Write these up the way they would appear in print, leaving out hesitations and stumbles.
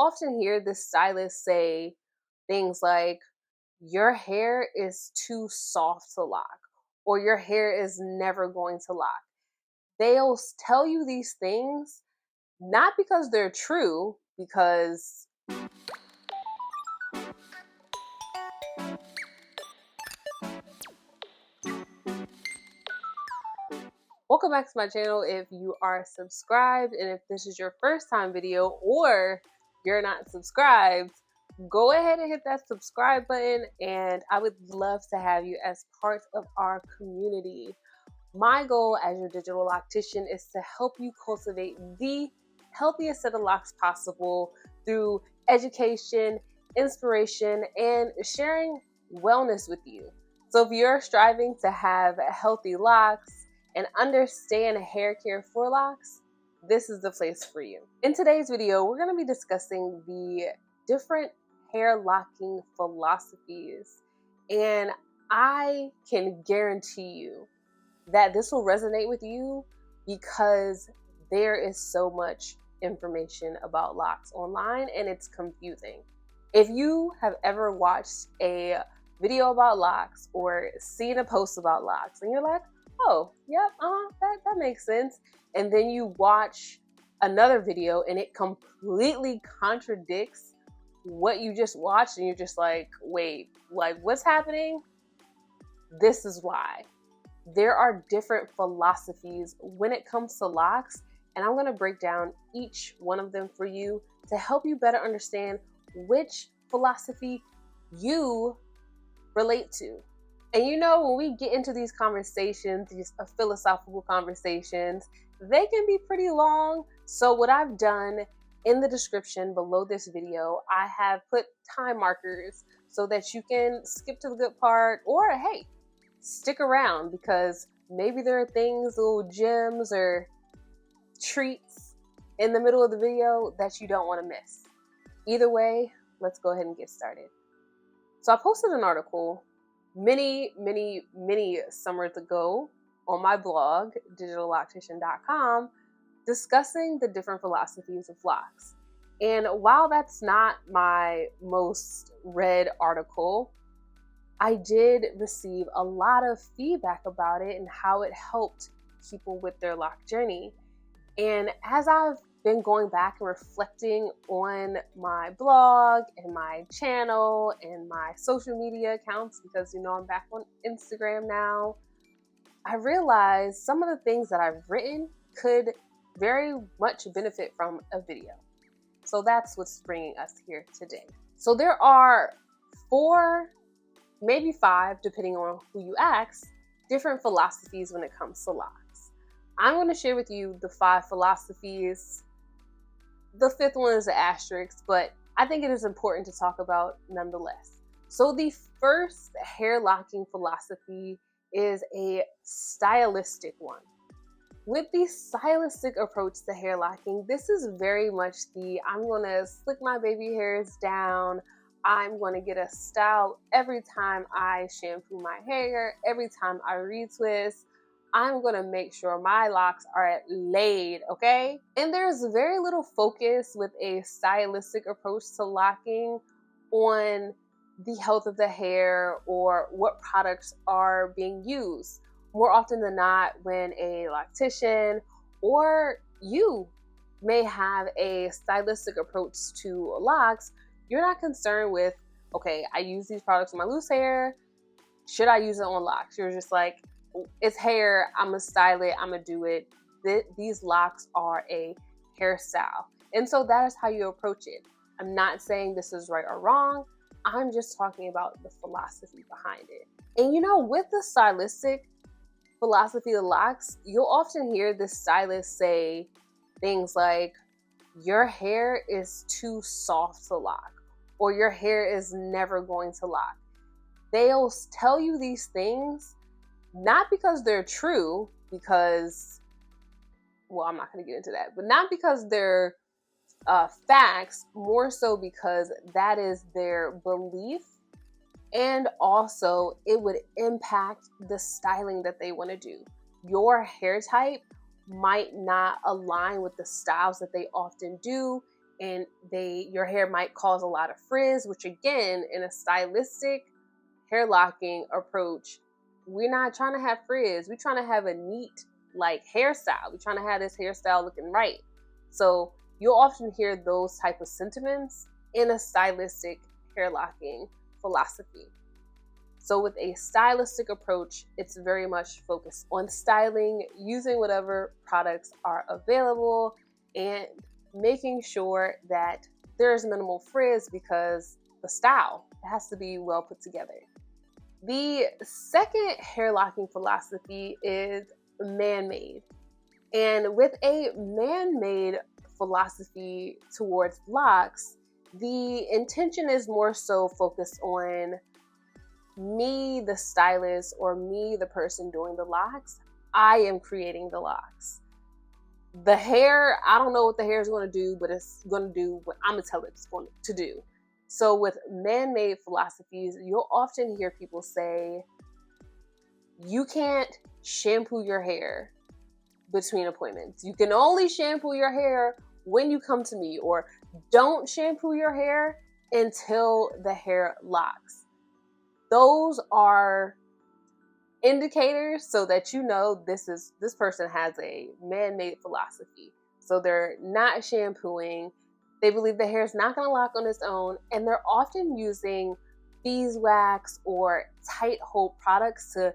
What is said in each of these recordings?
often hear this stylist say things like, your hair is too soft to lock, or your hair is never going to lock. They'll tell you these things not because they're true, because welcome back to my channel. If you are subscribed and if this is your first time video or you're not subscribed, go ahead and hit that subscribe button, and I would love to have you as part of our community. My goal as your digital loctician is to help you cultivate the healthiest set of locks possible through education, inspiration, and sharing wellness with you. So if you're striving to have healthy locks and understand hair care for locks, this is the place for you. In today's video, we're going to be discussing the different hair locking philosophies, and I can guarantee you that this will resonate with you because there is so much information about locks online and it's confusing. If you have ever watched a video about locks or seen a post about locks and you're like, oh, yep, that makes sense, and then you watch another video and it completely contradicts what you just watched and you're just like, wait, like what's happening? This is why. There are different philosophies when it comes to locks, and I'm going to break down each one of them for you to help you better understand which philosophy you relate to. And you know, when we get into these conversations, these philosophical conversations, they can be pretty long. So what I've done in the description below this video, I have put time markers so that you can skip to the good part, or hey, stick around because maybe there are things, little gems or treats in the middle of the video that you don't want to miss. Either way, let's go ahead and get started. So I posted an article many summers ago on my blog, digitalloctician.com, discussing the different philosophies of locks. And while that's not my most read article, I did receive a lot of feedback about it and how it helped people with their lock journey. And as I've been going back and reflecting on my blog and my channel and my social media accounts, because you know I'm back on Instagram now, I realized some of the things that I've written could very much benefit from a video. So that's what's bringing us here today. So there are 4, maybe 5, depending on who you ask, different philosophies when it comes to locks. I'm going to share with you the 5 philosophies. The 5th one is an asterisk, but I think it is important to talk about nonetheless. So the first hair locking philosophy is a stylistic one. With the stylistic approach to hair locking, this is very much the I'm going to slick my baby hairs down, I'm going to get a style every time I shampoo my hair, every time I retwist. I'm going to make sure my locks are laid, okay? And there's very little focus with a stylistic approach to locking on the health of the hair or what products are being used. More often than not, when a loctician or you may have a stylistic approach to locks, you're not concerned with, okay, I use these products on my loose hair, should I use it on locks? You're just like, it's hair, I'm gonna style it, I'm gonna do it. These locks are a hairstyle. And so that is how you approach it. I'm not saying this is right or wrong, I'm just talking about the philosophy behind it. And you know, with the stylistic philosophy of locks, you'll often hear the stylist say things like, your hair is too soft to lock, or your hair is never going to lock. They'll tell you these things not because they're true, because, well, I'm not going to get into that, but not because they're facts, more so because that is their belief, and also it would impact the styling that they want to do. Your hair type might not align with the styles that they often do, and your hair might cause a lot of frizz, which again, in a stylistic hair locking approach, we're not trying to have frizz. We're trying to have a neat like hairstyle. We're trying to have this hairstyle looking right. So you'll often hear those type of sentiments in a stylistic hair locking philosophy. So with a stylistic approach, it's very much focused on styling, using whatever products are available, and making sure that there's minimal frizz because the style has to be well put together. The second hair locking philosophy is man-made. And with a man-made philosophy towards locks, the intention is more so focused on me, the stylist, or me, the person doing the locks. I am creating the locks. The hair, I don't know what the hair is going to do, but it's going to do what I'm going to tell it it's going to do. So with man-made philosophies, you'll often hear people say, you can't shampoo your hair between appointments. You can only shampoo your hair when you come to me, or don't shampoo your hair until the hair locks. Those are indicators so that you know this person has a man-made philosophy. So they're not shampooing. They believe the hair is not going to lock on its own, and they're often using beeswax or tight hold products to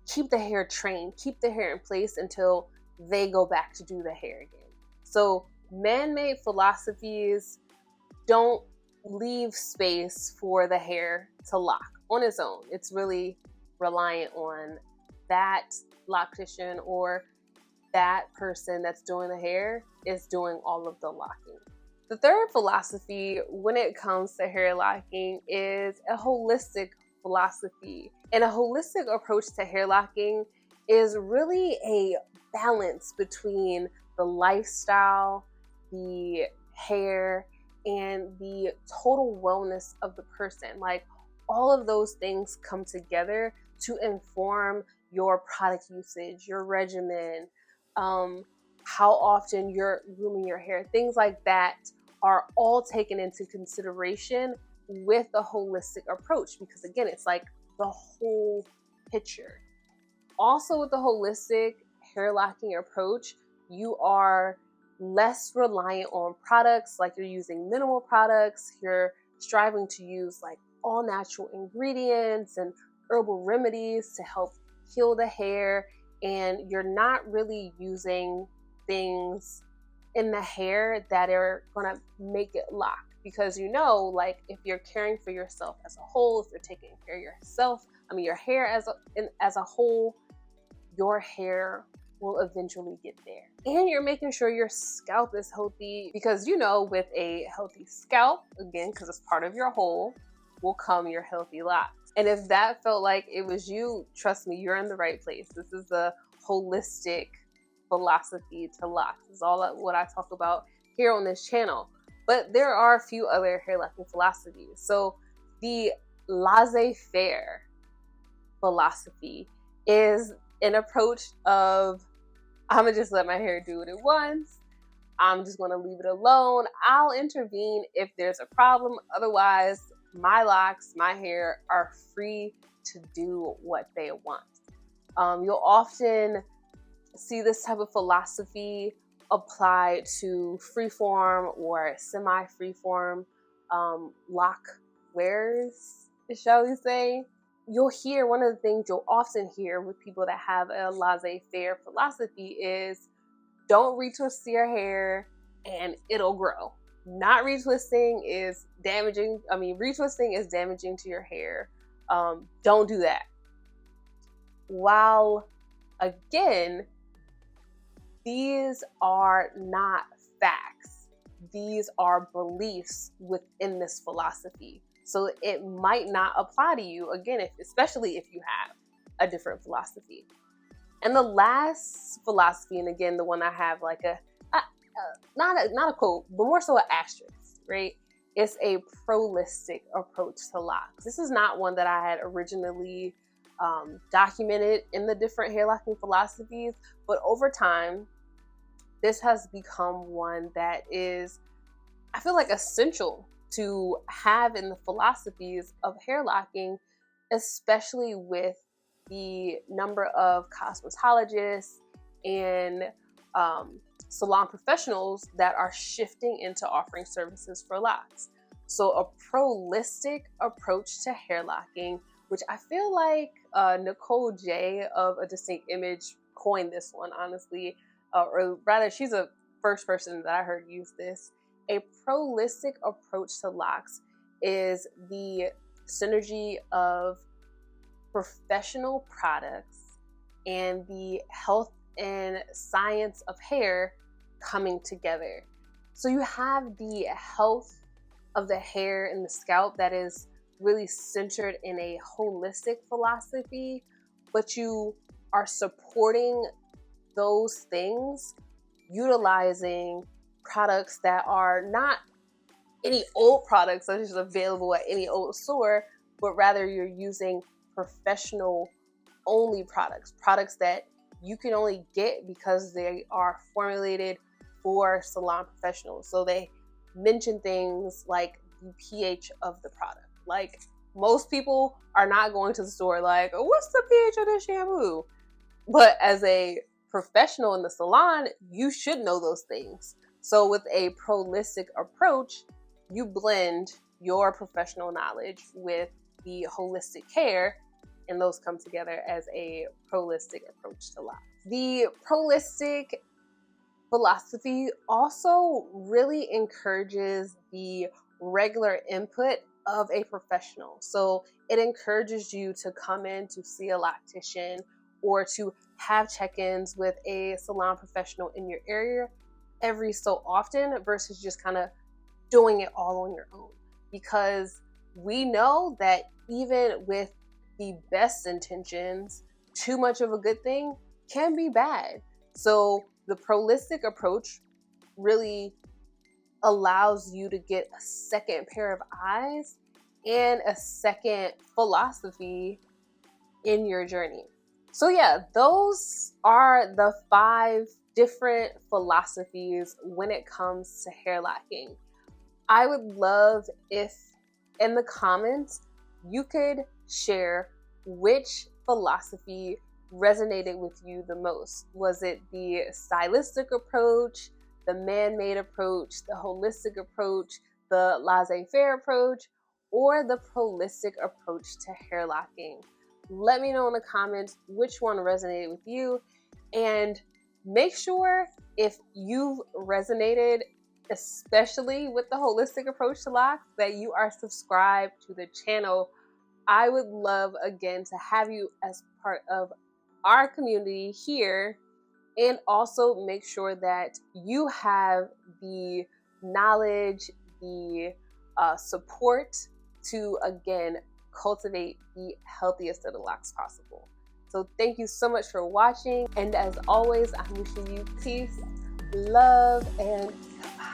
keep the hair trained, keep the hair in place until they go back to do the hair again. So man-made philosophies don't leave space for the hair to lock on its own. It's really reliant on that loctician or that person that's doing the hair is doing all of the locking. The third philosophy when it comes to hair locking is a holistic philosophy. And a holistic approach to hair locking is really a balance between the lifestyle, the hair, and the total wellness of the person. Like, all of those things come together to inform your product usage, your regimen, how often you're grooming your hair. Things like that are all taken into consideration with a holistic approach, because again, it's like the whole picture. Also, with the holistic hair locking approach, you are less reliant on products, like you're using minimal products. You're striving to use like all natural ingredients and herbal remedies to help heal the hair, and you're not really using things in the hair that are gonna make it lock, because like if you're caring for yourself as a whole, if you're taking care of yourself, your hair as a whole, your hair will eventually get there. And you're making sure your scalp is healthy, because with a healthy scalp, again, because it's part of your whole, will come your healthy locks. And if that felt like it was you, trust me, you're in the right place. This is the holistic philosophy to locks. It's all what I talk about here on this channel. But there are a few other hair locking philosophies. So the laissez-faire philosophy is an approach of, I'm gonna just let my hair do what it wants. I'm just gonna leave it alone. I'll intervene if there's a problem. Otherwise, my locks, my hair are free to do what they want. You'll often see this type of philosophy applied to freeform or semi-freeform lock wearers, shall we say. You'll hear, one of the things you'll often hear with people that have a laissez-faire philosophy is, don't retwist your hair and it'll grow. Not retwisting is damaging. Retwisting is damaging to your hair. Don't do that. While, again, these are not facts. These are beliefs within this philosophy. So it might not apply to you, again, especially if you have a different philosophy. And the last philosophy, and again, the one I have like not a quote, but more so an asterisk, right? It's a prolistic approach to locks. This is not one that I had originally documented in the different hair locking philosophies, but over time, this has become one that is I feel like essential to have in the philosophies of hair locking, especially with the number of cosmetologists and salon professionals that are shifting into offering services for locks. So a holistic approach to hair locking, which I feel like Nicole J of A Distinct Image coined this one, honestly, or rather she's a first person that I heard use this. A holistic approach to locks is the synergy of professional products and the health and science of hair coming together. So you have the health of the hair and the scalp that is really centered in a holistic philosophy, but you are supporting those things utilizing products that are not any old products that is available at any old store, but rather you're using professional only products that you can only get because they are formulated for salon professionals. So they mention things like the pH of the product. Like, most people are not going to the store like, oh, what's the pH of this shampoo? But as a professional in the salon, you should know those things. So with a holistic approach, you blend your professional knowledge with the holistic care, and those come together as a holistic approach to life. The holistic philosophy also really encourages the regular input of a professional. So it encourages you to come in to see a loctician or to have check-ins with a salon professional in your area every so often versus just kind of doing it all on your own. Because we know that even with the best intentions, too much of a good thing can be bad. So the holistic approach really allows you to get a second pair of eyes and a second philosophy in your journey. So yeah, those are the 5 different philosophies when it comes to hair locking. I would love if in the comments you could share which philosophy resonated with you the most. Was it the stylistic approach, the man-made approach, the holistic approach, the laissez-faire approach, or the holistic approach to hair locking? Let me know in the comments which one resonated with you, and make sure if you've resonated especially with the holistic approach to locks that you are subscribed to the channel. I would love again to have you as part of our community here, and also make sure that you have the knowledge, the support to again cultivate the healthiest of the locks possible. So thank you so much for watching, and as always, I'm wishing you peace, love, and goodbye.